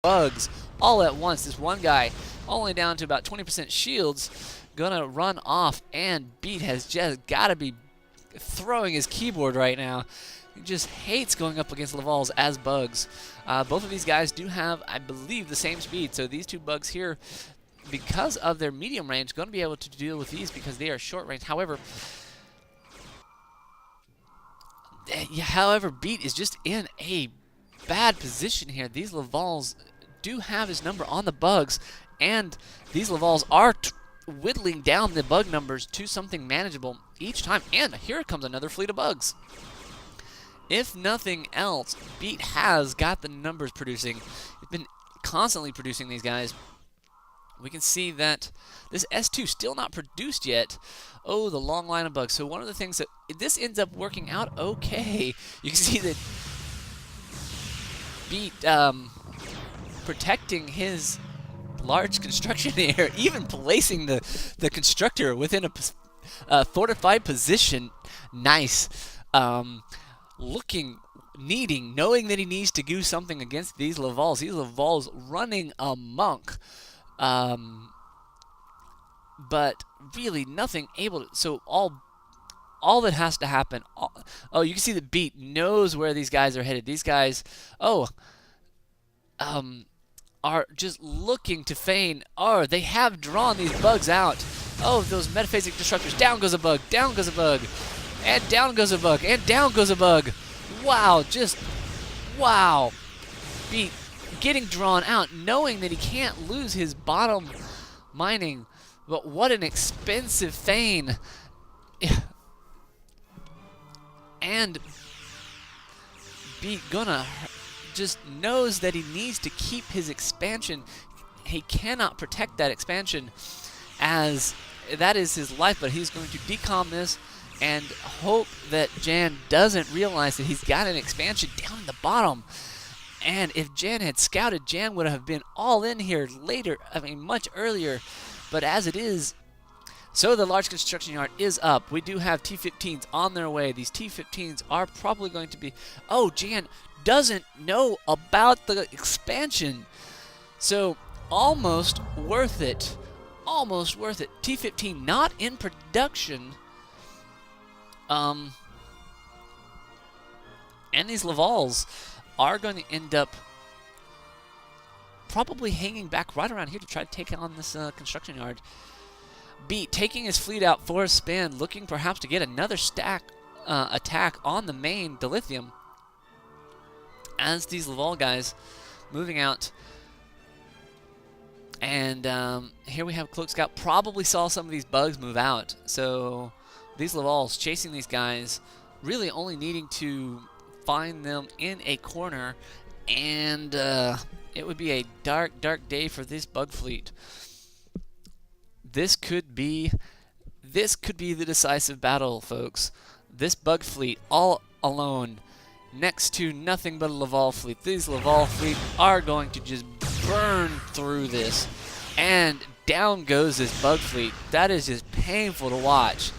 bugs all at once. This one guy, only down to about 20% shields, gonna run off, and Beat has just got to be throwing his keyboard right now. He just hates going up against Laval's as bugs. Both of these guys do have, I believe, the same speed, so these two bugs here, because of their medium range, going to be able to deal with these because they are short range. However, Beat is just in a bad position here. These Lavals do have his number on the bugs, and these Lavals are whittling down the bug numbers to something manageable each time. And here comes another fleet of bugs. If nothing else, Beat has got the numbers producing. It's been constantly producing these guys. We can see that this S2 still not produced yet. Oh, the long line of bugs. So one of the things that this ends up working out okay. You can see that Beat protecting his large construction here, even placing the constructor within a fortified position. Nice. Knowing that he needs to do something against these Lavals. These Lavals running amok. But really nothing able to, so all that has to happen, you can see that Beat knows where these guys are headed. These guys, are just looking to feign, they have drawn these bugs out. Oh, those metaphasic disruptors. Down goes a bug, down goes a bug, and down goes a bug, and down goes a bug. Wow, wow. Beat getting drawn out, knowing that he can't lose his bottom mining. But what an expensive feign. And Beat gonna just knows that he needs to keep his expansion. He cannot protect that expansion, as that is his life, but he's going to decom this and hope that Jan doesn't realize that he's got an expansion down in the bottom. And if Jan had scouted, Jan would have been all in here later, much earlier. But as it is, so the large construction yard is up. We do have T-15s on their way. These T-15s are probably going to be... Oh, Jan doesn't know about the expansion. So, almost worth it. Almost worth it. T-15 not in production. And these Lavals are going to end up probably hanging back right around here to try to take on this construction yard. Beat taking his fleet out for a spin, looking perhaps to get another attack on the main dilithium. As these Laval guys moving out. And here we have Cloak Scout. Probably saw some of these bugs move out. So these Lavals chasing these guys, really only needing to find them in a corner. And it would be a dark, dark day for this bug fleet. This could be the decisive battle, folks. This bug fleet all alone next to nothing but a Laval fleet. These Laval fleet are going to just burn through this. And down goes this bug fleet. That is just painful to watch.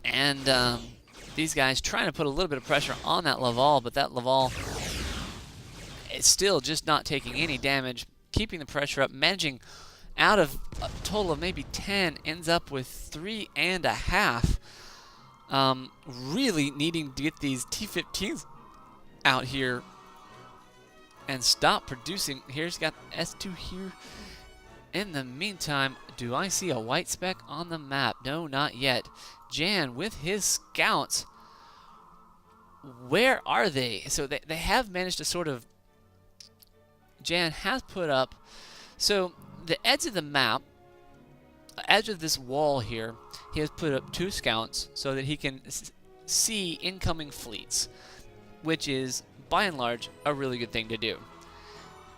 And these guys trying to put a little bit of pressure on that Laval, but that Laval is still just not taking any damage. Keeping the pressure up, managing out of a total of maybe 10, ends up with 3.5. Really needing to get these T-15s out here and stop producing. Here's got S2 here. In the meantime, do I see a white speck on the map? No, not yet. Jan with his scouts. Where are they? So they have managed to sort of... Jan has put up, so the edge of the map, edge of this wall here, he has put up 2 scouts so that he can see incoming fleets, which is, by and large, a really good thing to do.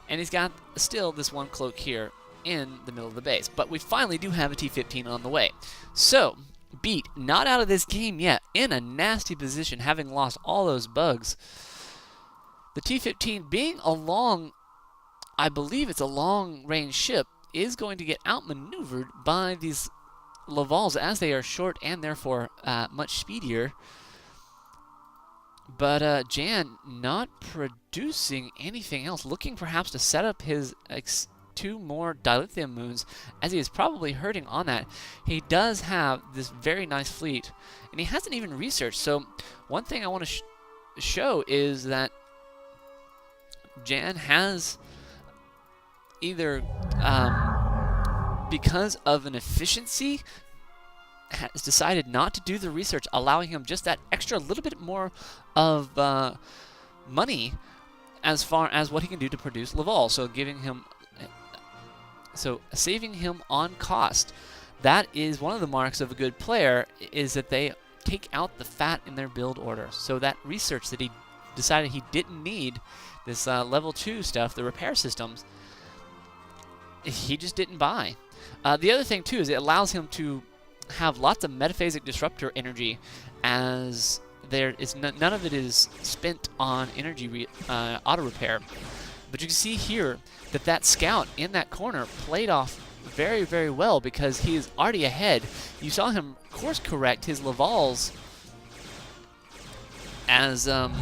And he's got still this one cloak here in the middle of the base, but we finally do have a T-15 on the way. So, Beat, not out of this game yet, in a nasty position, having lost all those bugs. The T-15 being along... I believe it's a long-range ship, is going to get outmaneuvered by these Lavals as they are short and therefore much speedier. But Jan not producing anything else, looking perhaps to set up his 2 more dilithium moons, as he is probably hurting on that. He does have this very nice fleet, and he hasn't even researched. So one thing I want to show is that Jan has either, because of an efficiency, has decided not to do the research, allowing him just that extra little bit more of money as far as what he can do to produce Laval. So saving him on cost. That is one of the marks of a good player, is that they take out the fat in their build order. So that research that he decided he didn't need, this level 2 stuff, the repair systems, he just didn't buy. The other thing too is it allows him to have lots of metaphasic disruptor energy, as there is none of it is spent on energy auto repair. But you can see here that that scout in that corner played off very, very well, because he is already ahead. You saw him course correct his Lavals as oh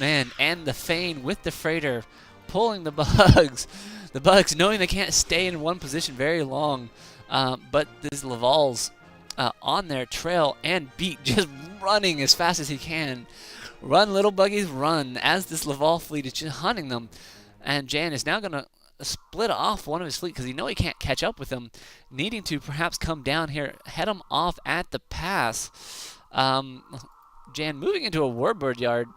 man, and the Fane with the freighter pulling the bugs. The bugs knowing they can't stay in one position very long. But these Lavals on their trail, and Beat just running as fast as he can. Run, little buggies, run, as this Laval fleet is just hunting them. And Jan is now going to split off one of his fleet, because he knows he can't catch up with them, needing to perhaps come down here, head him off at the pass. Jan moving into a warbird yard,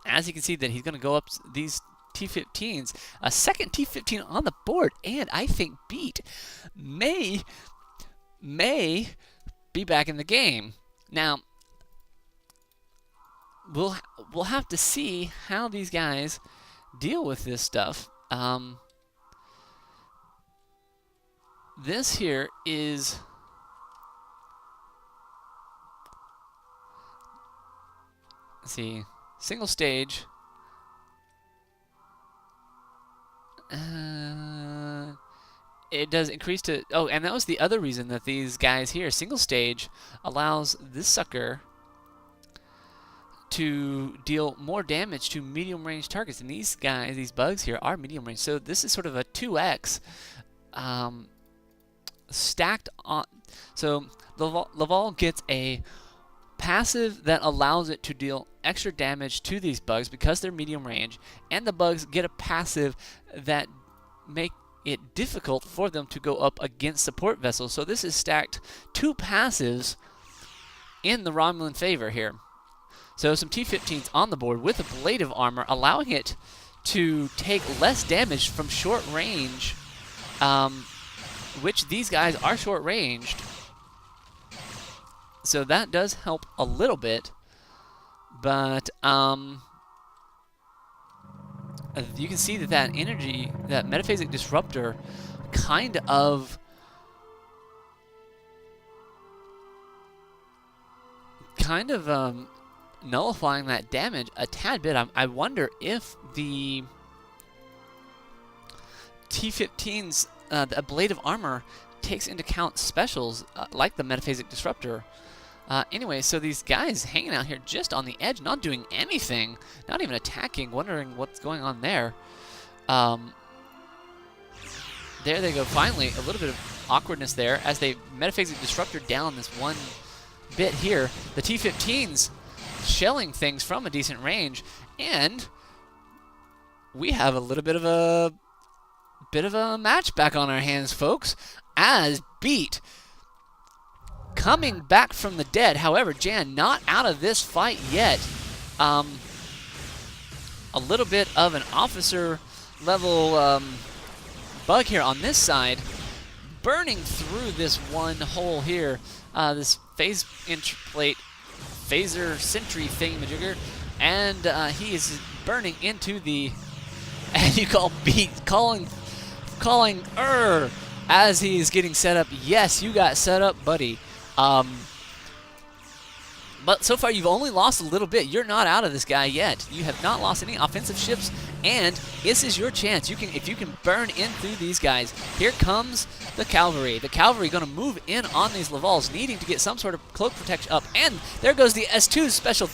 as you can see that he's going to go up these T-15s, a second T-15 on the board, and I think Beat may be back in the game. Now, we'll have to see how these guys deal with this stuff. This here is let's see, single stage. It does increase to... Oh, and that was the other reason that these guys here, single stage, allows this sucker to deal more damage to medium range targets. And these guys, these bugs here, are medium range. So this is sort of a 2x stacked on. So Laval gets a passive that allows it to deal extra damage to these bugs because they're medium range, and the bugs get a passive that make it difficult for them to go up against support vessels. So this is stacked 2 passives in the Romulan favor here. So some T-15s on the board with ablative armor, allowing it to take less damage from short range, which these guys are short ranged. So that does help a little bit, but you can see that energy, that metaphasic disruptor, kind of nullifying that damage a tad bit. I wonder if the T-15's the ablative armor takes into account specials like the metaphasic disruptor. Anyway, so these guys hanging out here just on the edge, not doing anything, not even attacking, wondering what's going on there. There they go, finally, a little bit of awkwardness there as they metaphasic disruptor down this one bit here. The T-15's shelling things from a decent range, and we have a little bit of a match back on our hands, folks, as Beat coming back from the dead. However, Jan not out of this fight yet. A little bit of an officer level bug here on this side, burning through this one hole here. This phase interplate phaser sentry thingamajigger, and he is burning into the, and you call Beat, calling as he is getting set up. Yes, you got set up, buddy. But so far you've only lost a little bit. You're not out of this guy yet. You have not lost any offensive ships And this is your chance. If you can burn in through these guys. Here comes the cavalry. The cavalry going to move in on these Lavals, needing to get some sort of cloak protection up. And there goes the S2's special